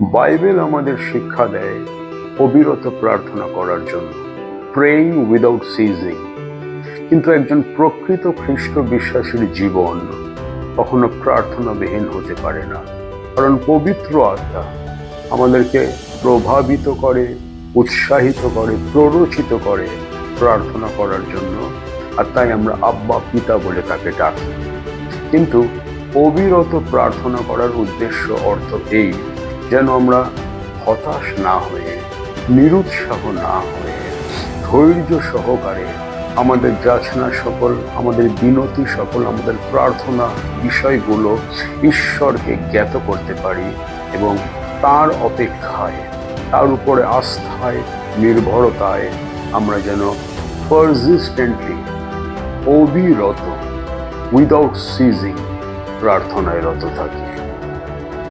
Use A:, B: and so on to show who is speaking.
A: Bible আমাদের শিক্ষা দেয় অবিরত প্রার্থনা করার জন্য, প্রেইং উইদাউট সিজিং। কিন্তু একজন প্রকৃত খ্রিস্ট বিশ্বাসীর জীবন কখনো প্রার্থনাবিহীন হতে পারে না, কারণ পবিত্র আত্মা আমাদেরকে প্রভাবিত করে, উৎসাহিত করে, প্ররোচিত করে প্রার্থনা করার জন্য। আর তাই আমরা আব্বা পিতা বলে তাকে ডাকি। কিন্তু অবিরত প্রার্থনা করার উদ্দেশ্য অর্থ এই, যেন আমরা হতাশ না হয়ে, নিরুৎসাহ না হয়ে, ধৈর্য সহকারে আমাদের যাচনা সকল, আমাদের বিনতি সকল, আমাদের প্রার্থনা বিষয়গুলো ঈশ্বরকে জ্ঞাত করতে পারি এবং তার অপেক্ষায়, তার উপরে আস্থায়, নির্ভরতায় আমরা যেন পারসিস্টেন্টলি, অবিরত, উইদাউট সিজিং প্রার্থনায় রত থাকি।